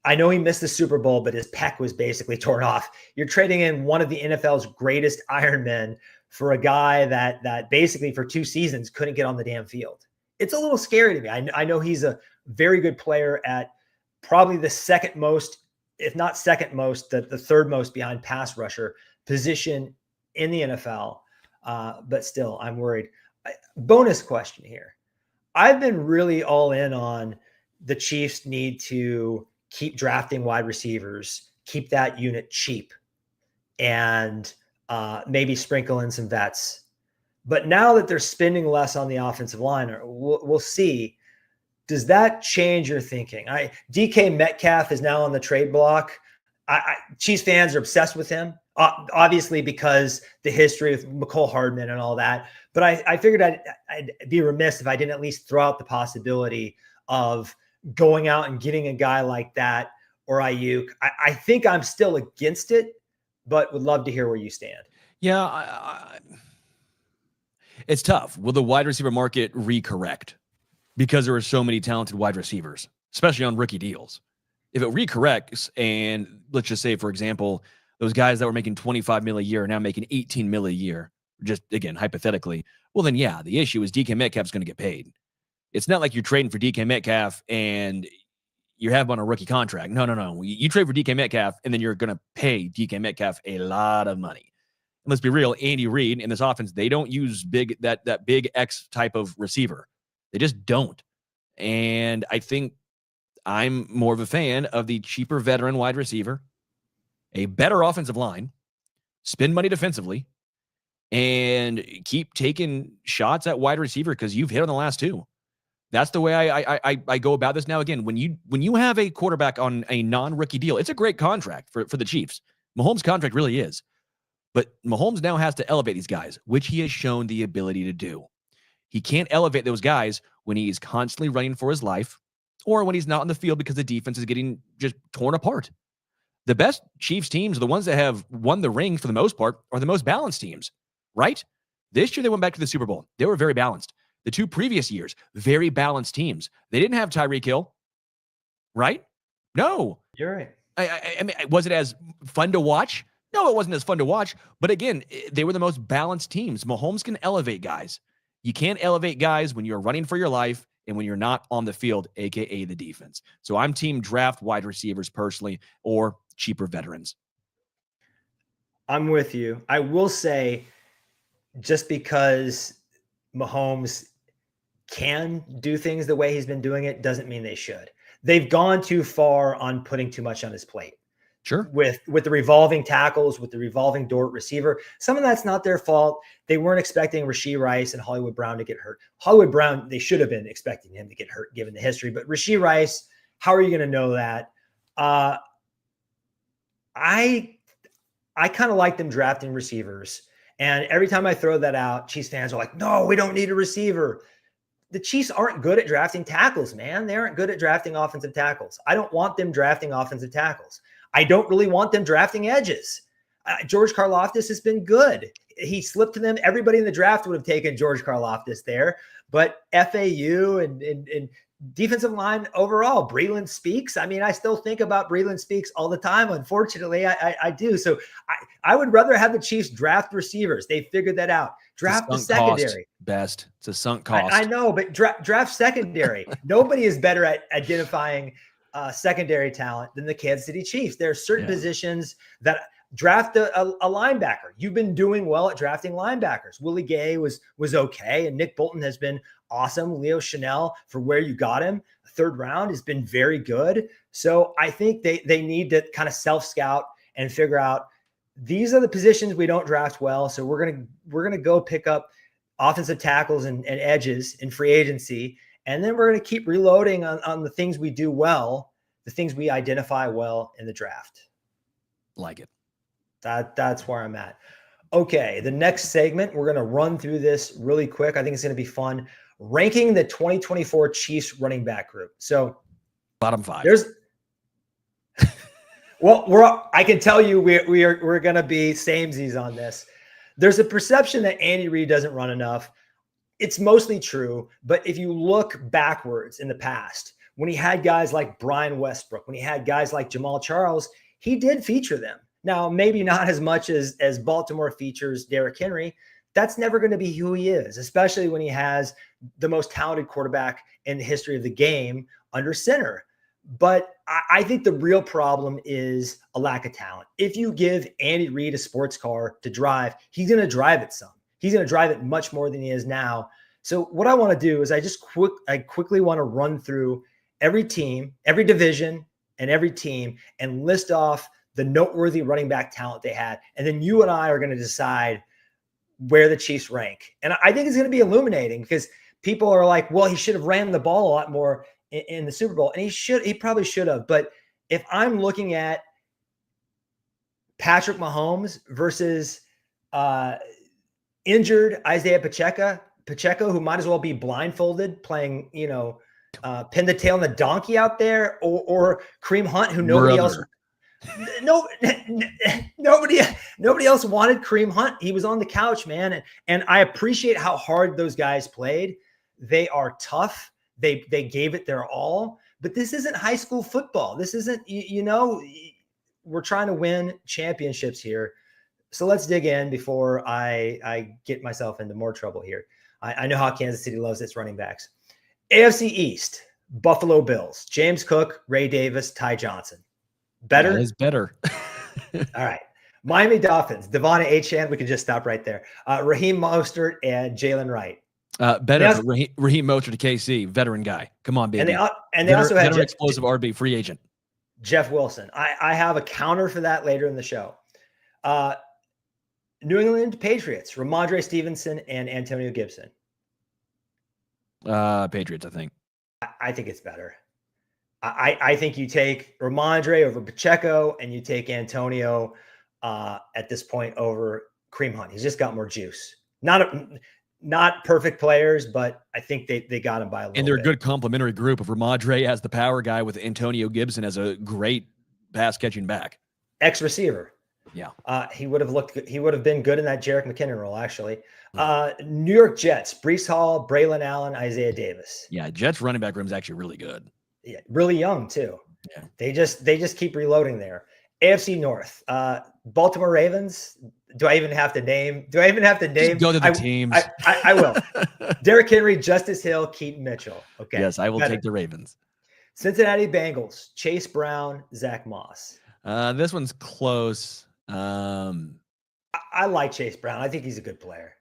I know he missed the Super Bowl, but his pec was basically torn off. You're trading in one of the NFL's greatest Ironmen for a guy that basically for 2 seasons couldn't get on the damn field. It's a little scary to me. I know he's a very good player at probably the second most, if not second most, the third most behind pass rusher position in the NFL. But still, I'm worried. Bonus question here. I've been really all in on the Chiefs need to keep drafting wide receivers, keep that unit cheap, and maybe sprinkle in some vets. But now that they're spending less on the offensive line, we'll see. Does that change your thinking? DK Metcalf is now on the trade block. Chiefs fans are obsessed with him, obviously because the history of McCole Hardman and all that. But I figured I'd be remiss if I didn't at least throw out the possibility of going out and getting a guy like that or Ayuk. I think I'm still against it, but would love to hear where you stand. Yeah, it's tough. Will the wide receiver market recorrect? Because there are so many talented wide receivers, especially on rookie deals. If it recorrects, and let's just say, for example, those guys that were making $25 million a year are now making $18 million a year, just again, hypothetically, well, then yeah, the issue is DK Metcalf's going to get paid. It's not like you're trading for DK Metcalf and you have him on a rookie contract. No. You trade for DK Metcalf and then you're going to pay DK Metcalf a lot of money. And let's be real, Andy Reid in this offense, they don't use that big X type of receiver. They just don't. And I think I'm more of a fan of the cheaper veteran wide receiver, a better offensive line, spend money defensively, and keep taking shots at wide receiver because you've hit on the last 2. That's the way I go about this now. Again, when you have a quarterback on a non-rookie deal, it's a great contract for the Chiefs. Mahomes' contract really is. But Mahomes now has to elevate these guys, which he has shown the ability to do. He can't elevate those guys when he's constantly running for his life or when he's not on the field because the defense is getting just torn apart. The best Chiefs teams, the ones that have won the ring for the most part, are the most balanced teams, right? This year they went back to the Super Bowl. They were very balanced. The 2 previous years, very balanced teams. They didn't have Tyreek Hill, right? No. You're right. I mean, was it as fun to watch? No, it wasn't as fun to watch. But again, they were the most balanced teams. Mahomes can elevate guys. You can't elevate guys when you're running for your life and when you're not on the field, a.k.a. the defense. So I'm team draft wide receivers personally or cheaper veterans. I'm with you. I will say, just because Mahomes can do things the way he's been doing it doesn't mean they should. They've gone too far on putting too much on his plate. Sure. With the revolving tackles, with the revolving door at receiver. Some of that's not their fault. They weren't expecting Rashee Rice and Hollywood Brown to get hurt. Hollywood Brown, they should have been expecting him to get hurt given the history. But Rashee Rice, how are you going to know that? I kind of like them drafting receivers. And every time I throw that out, Chiefs fans are like, no, we don't need a receiver. The Chiefs aren't good at drafting tackles, man. They aren't good at drafting offensive tackles. I don't want them drafting offensive tackles. I don't really want them drafting edges. George Karlaftis has been good. He slipped to them. Everybody in the draft would have taken George Karlaftis there. But FAU and defensive line overall, Breeland Speaks. I mean, I still think about Breeland Speaks all the time. Unfortunately, I do. So I would rather have the Chiefs draft receivers. They figured that out. Draft the secondary. Best. It's a sunk cost. I know, but draft secondary. Nobody is better at identifying secondary talent than the Kansas City Chiefs. There are certain positions that draft a linebacker. You've been doing well at drafting linebackers. Willie Gay was okay, and Nick Bolton has been awesome. Leo Chanel, for where you got him, 3rd round, has been very good. So I think they need to kind of self-scout and figure out these are the positions we don't draft well. So we're gonna go pick up offensive tackles and edges in free agency. And then we're going to keep reloading on the things we do well, the things we identify well in the draft. Like it. That's where I'm at. Okay, the next segment, we're going to run through this really quick. I think it's going to be fun. Ranking the 2024 Chiefs running back group. So bottom 5. I can tell you we're going to be samesies on this. There's a perception that Andy Reid doesn't run enough. It's mostly true, but if you look backwards in the past, when he had guys like Brian Westbrook, when he had guys like Jamal Charles, he did feature them. Now, maybe not as much as Baltimore features Derrick Henry. That's never going to be who he is, especially when he has the most talented quarterback in the history of the game under center. But I think the real problem is a lack of talent. If you give Andy Reid a sports car to drive, he's going to drive it some. He's going to drive it much more than he is now. So what I want to do is I quickly want to run through every team, every division, and every team and list off the noteworthy running back talent they had. And then you and I are going to decide where the Chiefs rank. And I think it's going to be illuminating because people are like, well, he should have ran the ball a lot more in the Super Bowl. And he probably should have. But if I'm looking at Patrick Mahomes versus injured Isaiah Pacheco, who might as well be blindfolded playing, pin the tail on the donkey out there, or Kareem Hunt, who nobody else wanted Kareem Hunt. He was on the couch, man. And I appreciate how hard those guys played. They are tough. They gave it their all, but this isn't high school football. This isn't, we're trying to win championships here. So let's dig in before I get myself into more trouble here. I know how Kansas City loves its running backs. AFC East, Buffalo Bills, James Cook, Ray Davis, Ty Johnson. Better? That is better. All right. Miami Dolphins, Devon Achane. We can just stop right there. Raheem Mostert and Jalen Wright. Better. Raheem Mostert to KC, veteran guy. Come on, baby. And they also had explosive RB, free agent. Jeff Wilson. I have a counter for that later in the show. New England Patriots, Ramondre Stevenson and Antonio Gibson. Patriots, I think. I think it's better. I think you take Ramondre over Pacheco and you take Antonio at this point over Kareem Hunt. He's just got more juice. Not perfect players, but I think they got him by a little bit. And they're a good complementary group of Ramondre as the power guy with Antonio Gibson as a great pass catching back. Ex-receiver. Yeah. He would have been good in that Jerick McKinnon role, actually. New York Jets, Breece Hall, Braylon Allen, Isaiah Davis. Yeah, Jets running back room is actually really good. Yeah, really young too. Yeah. They just keep reloading there. AFC North, Baltimore Ravens. Do I even have to name? Just go to the teams. I will. Derrick Henry, Justice Hill, Keaton Mitchell. Okay. Yes, I will take the Ravens. Cincinnati Bengals, Chase Brown, Zach Moss. This one's close. I like Chase Brown. I think he's a good player.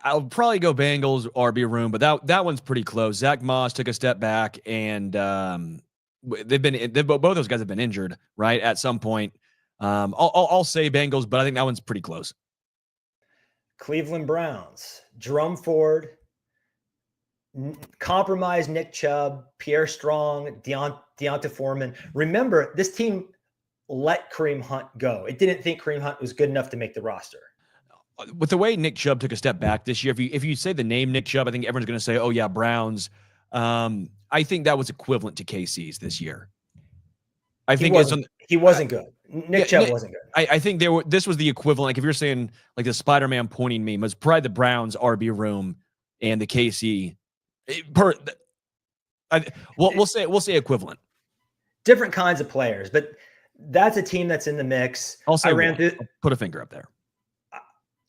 I'll probably go Bengals RB room, but that one's pretty close. Zach Moss took a step back, and both those guys have been injured, right? At some point, I'll say Bengals, but I think that one's pretty close. Cleveland Browns, Jerome Ford, compromised Nick Chubb, Pierre Strong, Deonta Foreman. Remember, this team let Kareem Hunt go. It didn't think Kareem Hunt was good enough to make the roster. With the way Nick Chubb took a step back this year, if you say the name Nick Chubb, I think everyone's going to say, "Oh yeah, Browns." I think that was equivalent to KC's this year. He wasn't good. Nick Chubb wasn't good. I think this was the equivalent. Like if you're saying like the Spider-Man pointing meme, was probably the Browns RB room and the KC. We'll say equivalent. Different kinds of players, but that's a team that's in the mix. I'll put a finger up there.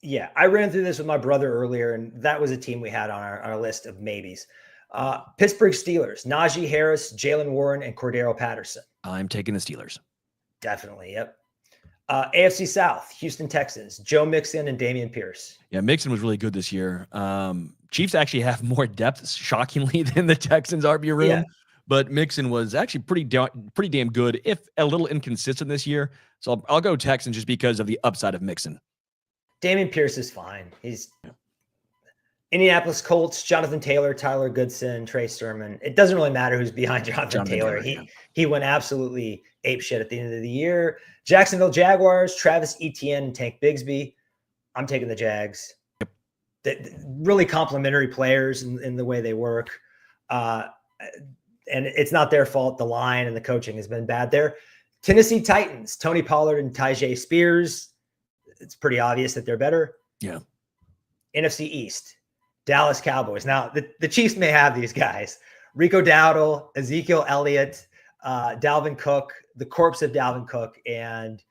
Yeah, I ran through this with my brother earlier, and that was a team we had on our list of maybes. Pittsburgh Steelers, Najee Harris, Jalen Warren, and Cordero Patterson. I'm taking the Steelers. Definitely, yep. AFC South, Houston Texans, Joe Mixon and Dameon Pierce. Yeah, Mixon was really good this year. Chiefs actually have more depth, shockingly, than the Texans RB room. Yeah. But Mixon was actually pretty damn good, if a little inconsistent this year. So I'll go Texans just because of the upside of Mixon. Dameon Pierce is fine. He's Indianapolis Colts, Jonathan Taylor, Tyler Goodson, Trey Sermon. It doesn't really matter who's behind Jonathan Taylor. He went absolutely apeshit at the end of the year. Jacksonville Jaguars, Travis Etienne, and Tank Bigsby. I'm taking the Jags. Really complimentary players in the way they work. And it's not their fault. The line and the coaching has been bad there. Tennessee Titans, Tony Pollard and Tyjae Spears. It's pretty obvious that they're better. Yeah. NFC East, Dallas Cowboys. Now, the Chiefs may have these guys. Rico Dowdle, Ezekiel Elliott, Dalvin Cook, the corpse of Dalvin Cook, and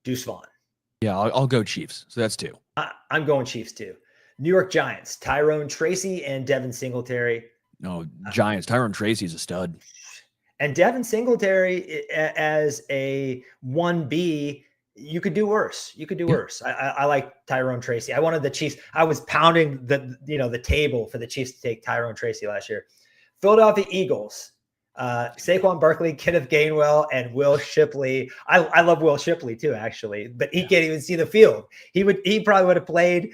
Deuce Vaughn. Yeah, I'll go Chiefs. So that's 2. I'm going Chiefs too. New York Giants, Tyrone Tracy and Devin Singletary. No, Giants. Tyrone Tracy is a stud. And Devin Singletary as a 1B, you could do worse. Worse. I like Tyrone Tracy. I wanted the Chiefs. I was pounding the table for the Chiefs to take Tyrone Tracy last year. Philadelphia Eagles, Saquon Barkley, Kenneth Gainwell, and Will Shipley. I love Will Shipley too, actually, but he can't even see the field. He probably would have played,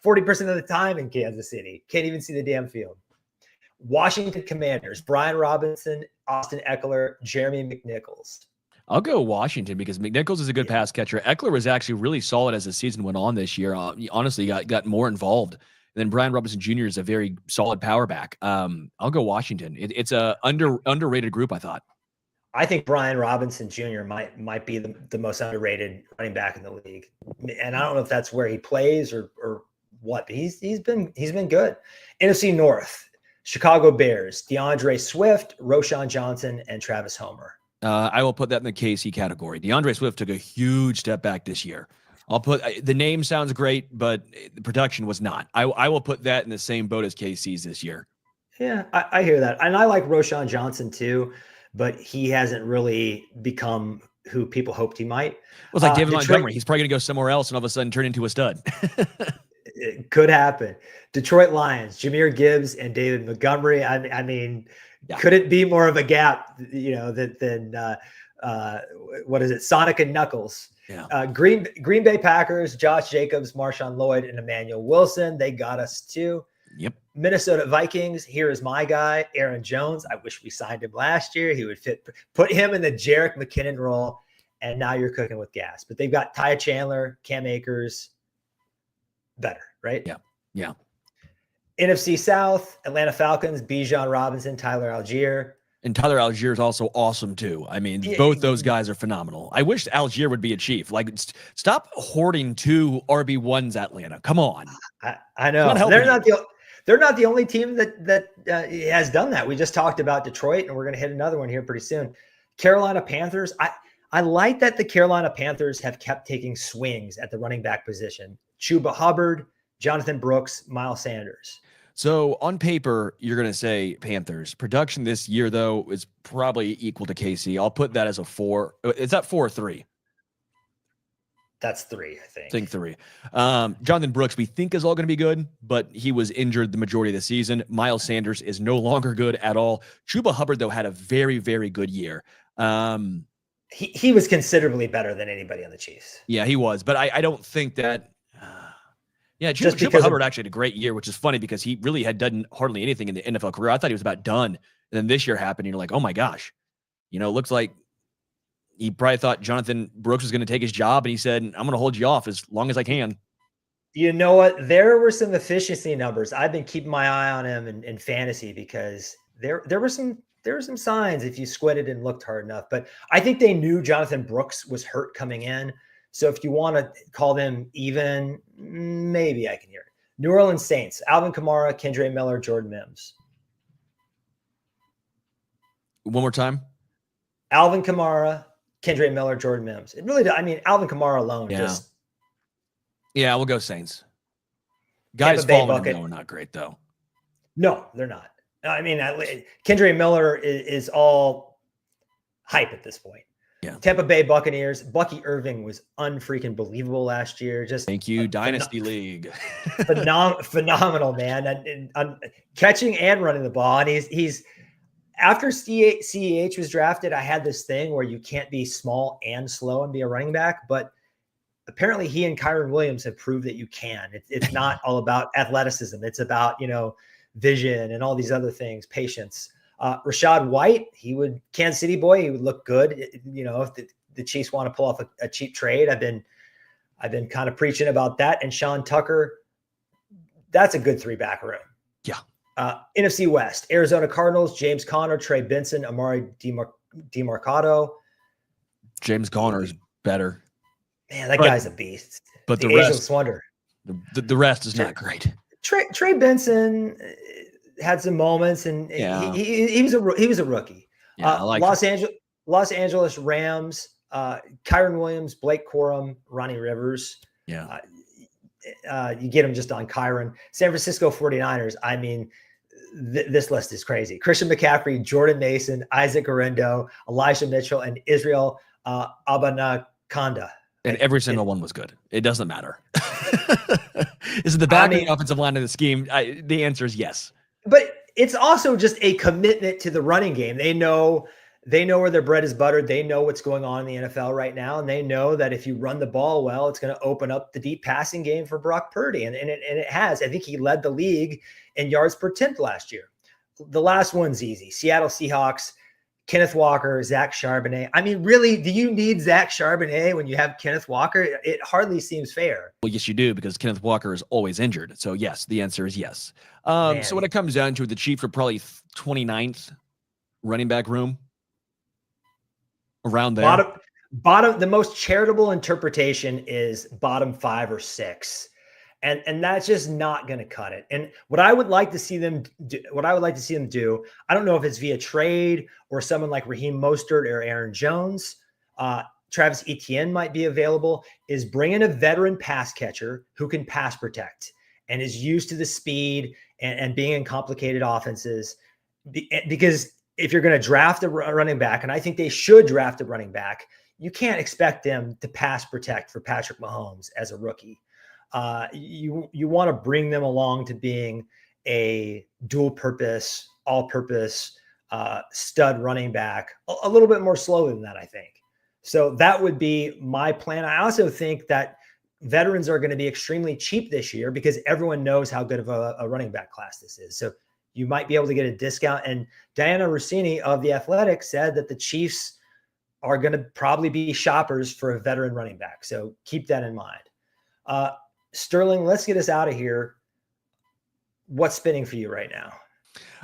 40% of the time in Kansas City. Can't even see the damn field. Washington Commanders, Brian Robinson, Austin Eckler, Jeremy McNichols. I'll go Washington because McNichols is a good pass catcher. Eckler was actually really solid as the season went on this year. He honestly got more involved. And then Brian Robinson Jr. is a very solid power back. I'll go Washington. It's a underrated group, I thought. I think Brian Robinson Jr. might be the most underrated running back in the league. And I don't know if that's where he plays or what, but he's been good. NFC North, Chicago Bears, DeAndre Swift, Roshan Johnson, and Travis Homer. I will put that in the KC category. DeAndre Swift took a huge step back this year. I'll put the name sounds great, but the production was not. I will put that in the same boat as KC's this year. Yeah, I hear that. And I like Roshan Johnson too, but he hasn't really become who people hoped he might. Well, it's like David Montgomery. He's probably going to go somewhere else and all of a sudden turn into a stud. It could happen. Detroit Lions, Jahmyr Gibbs and David Montgomery. I mean, could it be more of a gap, than what is it? Sonic and Knuckles. Yeah. Green Bay Packers, Josh Jacobs, Marshawn Lloyd, and Emmanuel Wilson. They got us too. Yep. Minnesota Vikings, here is my guy, Aaron Jones. I wish we signed him last year. He would put him in the Jerick McKinnon role, and now you're cooking with gas. But they've got Ty Chandler, Cam Akers, better, right? Yeah. Yeah. NFC South, Atlanta Falcons, Bijan Robinson, Tyler Algier. And Tyler Algier is also awesome too. I mean, both those guys are phenomenal. I wish Algier would be a Chief. Like, stop hoarding 2 RB1s, Atlanta. Come on. I know they're not the only team that has done that. We just talked about Detroit, and we're going to hit another one here pretty soon. Carolina Panthers. I like that the Carolina Panthers have kept taking swings at the running back position. Chuba Hubbard, Jonathan Brooks, Miles Sanders. So on paper, you're going to say Panthers. Production this year, though, is probably equal to KC. I'll put that as a 4. Is that 4 or 3? That's 3, I think. I think 3. Jonathan Brooks, we think is all going to be good, but he was injured the majority of the season. Miles Sanders is no longer good at all. Chuba Hubbard, though, had a very, very good year. He was considerably better than anybody on the Chiefs. Yeah, he was. But I don't think that Chuba Hubbard actually had a great year, which is funny because he really had done hardly anything in the NFL career. I thought he was about done. And then this year happened, and you're like, oh my gosh. Looks like he probably thought Jonathan Brooks was going to take his job, and he said, I'm going to hold you off as long as I can. You know what? There were some efficiency numbers. I've been keeping my eye on him in fantasy because there were some signs if you squinted and looked hard enough. But I think they knew Jonathan Brooks was hurt coming in. So if you want to call them even, maybe I can hear it. New Orleans Saints, Alvin Kamara, Kendre Miller, Jordan Mims. One more time. Alvin Kamara, Kendre Miller, Jordan Mims. It really, Alvin Kamara alone. Yeah, we'll go Saints. Guys following them, though, are not great, though. No, they're not. Kendre Miller is all hype at this point. Yeah. Tampa Bay Buccaneers. Bucky Irving was unfreaking believable last year. Just thank you, Dynasty League. Phenomenal, man. And catching and running the ball. And he's after CEH was drafted, I had this thing where you can't be small and slow and be a running back, but apparently he and Kyron Williams have proved that you can. It's not all about athleticism. It's about, vision and all these other things, patience. Rashad White, Kansas City boy, he would look good. If the Chiefs want to pull off a cheap trade, I've been kind of preaching about that. And Sean Tucker, that's a good 3-back room. Yeah. NFC West, Arizona Cardinals, James Conner, Trey Benson, Amari DeMarcado. James Conner is better. Man, that guy's a beast. But the rest, wonder. The rest is not great. Trey Benson had some moments, and he was a rookie. Yeah, Los Angeles Rams, Kyron Williams, Blake Corum, Ronnie Rivers. Yeah. You get him just on Kyron. San Francisco 49ers. This list is crazy. Christian McCaffrey, Jordan Mason, Isaac Orendo, Elijah Mitchell, and Israel Abanikanda. And every single one was good. It doesn't matter. Is it the back of the offensive line of the scheme? The answer is yes. But it's also just a commitment to the running game. They know where their bread is buttered. They know what's going on in the NFL right now. And they know that if you run the ball well, it's going to open up the deep passing game for Brock Purdy. And it has. I think he led the league in yards per attempt last year. The last one's easy. Seattle Seahawks, Kenneth Walker, Zach Charbonnet. Really, do you need Zach Charbonnet when you have Kenneth Walker? It hardly seems fair. Well, yes, you do, because Kenneth Walker is always injured. So, yes, the answer is yes. So when it comes down to it, the Chiefs are probably 29th running back room. Around there. Bottom. The most charitable interpretation is bottom 5 or 6. And that's just not going to cut it. And what I would like to see them do, I don't know if it's via trade or someone like Raheem Mostert or Aaron Jones, Travis Etienne might be available, is bring in a veteran pass catcher who can pass protect and is used to the speed and being in complicated offenses. Because if you're going to draft a running back, and I think they should draft a running back, you can't expect them to pass protect for Patrick Mahomes as a rookie. You want to bring them along to being a dual purpose, all purpose stud running back, a little bit more slow than that, I think. So that would be my plan. I also think that veterans are going to be extremely cheap this year because everyone knows how good of a running back class this is. So you might be able to get a discount. And Diana Rossini of The Athletic said that the Chiefs are going to probably be shoppers for a veteran running back. So keep that in mind. Sterling, let's get us out of here. What's spinning for you right now?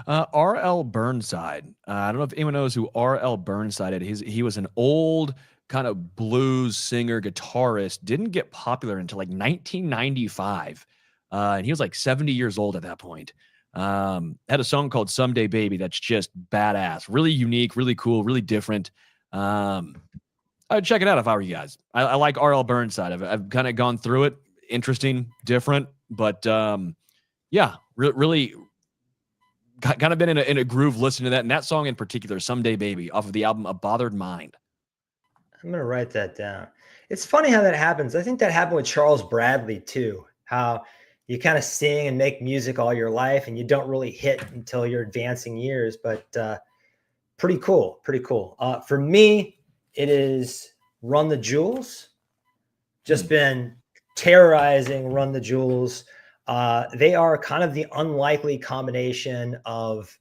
R.L. Burnside. I don't know if anyone knows who R.L. Burnside is. He was an old kind of blues singer, guitarist, didn't get popular until like 1995. And he was like 70 years old at that point. Had a song called Someday Baby that's just badass, really unique, really cool, really different. I'd check it out if I were you guys. I like R.L. Burnside. I've kind of gone through it. Interesting, different, but yeah, really kind of been in a groove listening to that. And that song in particular, Someday Baby, off of the album A Bothered Mind. I'm going to write that down. It's funny how that happens. I think that happened with Charles Bradley too, how you kind of sing and make music all your life and you don't really hit until your advancing years, but pretty cool. For me, it is Run the Jewels. Just been terrorizing Run the Jewels. They are kind of the unlikely combination of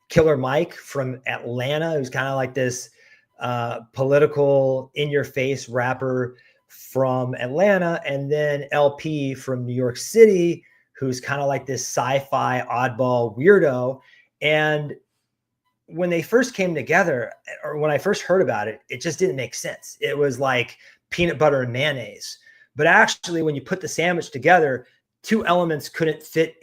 Killer Mike from Atlanta, who's kind of like this political in-your-face rapper from Atlanta, and then LP from New York City, who's kind of like this sci-fi oddball weirdo. And when they first came together, or when I first heard about it, it just didn't make sense. It was like peanut butter and mayonnaise. But actually, when you put the sandwich together, two elements couldn't fit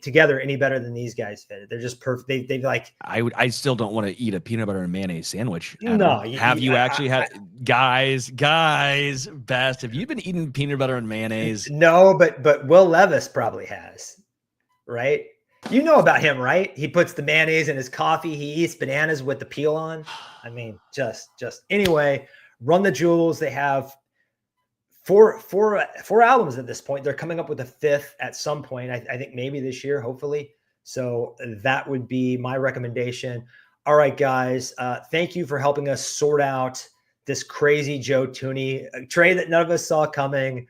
together any better than these guys fit. They're just perfect. They like. I still don't want to eat a peanut butter and mayonnaise sandwich. No, have you actually had guys? Best. Have you been eating peanut butter and mayonnaise? No, but Will Levis probably has, right? You know about him, right? He puts the mayonnaise in his coffee. He eats bananas with the peel on. I mean, just anyway. Run the Jewels. They have four albums at this point. They're coming up with a fifth at some point. I think maybe this year, hopefully. So that would be my recommendation. All right, guys. Thank you for helping us sort out this crazy Joe Thuney trade that none of us saw coming.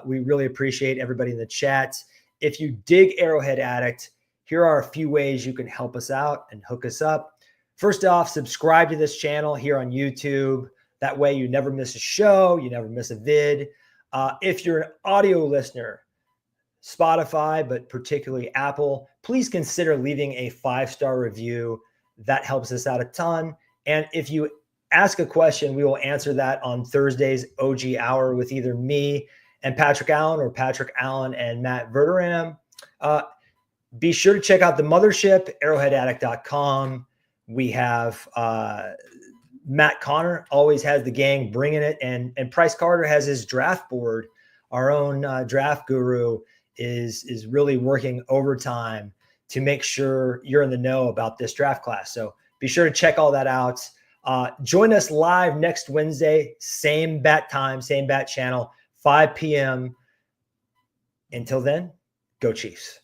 We really appreciate everybody in the chat. If you dig Arrowhead Addict, here are a few ways you can help us out and hook us up. First off, subscribe to this channel here on YouTube. That way you never miss a show, you never miss a vid. If you're an audio listener, Spotify, but particularly Apple, please consider leaving a 5-star review. That helps us out a ton. And if you ask a question, we will answer that on Thursday's OG Hour with either me and Patrick Allen or Patrick Allen and Matt Verderam. Be sure to check out the mothership, arrowheadaddict.com. We have Matt Connor always has the gang bringing it, and Price Carter has his draft board. Our own draft guru is really working overtime to make sure you're in the know about this draft class. So be sure to check all that out. Join us live next Wednesday, same bat time, same bat channel, 5 p.m. Until then, go Chiefs.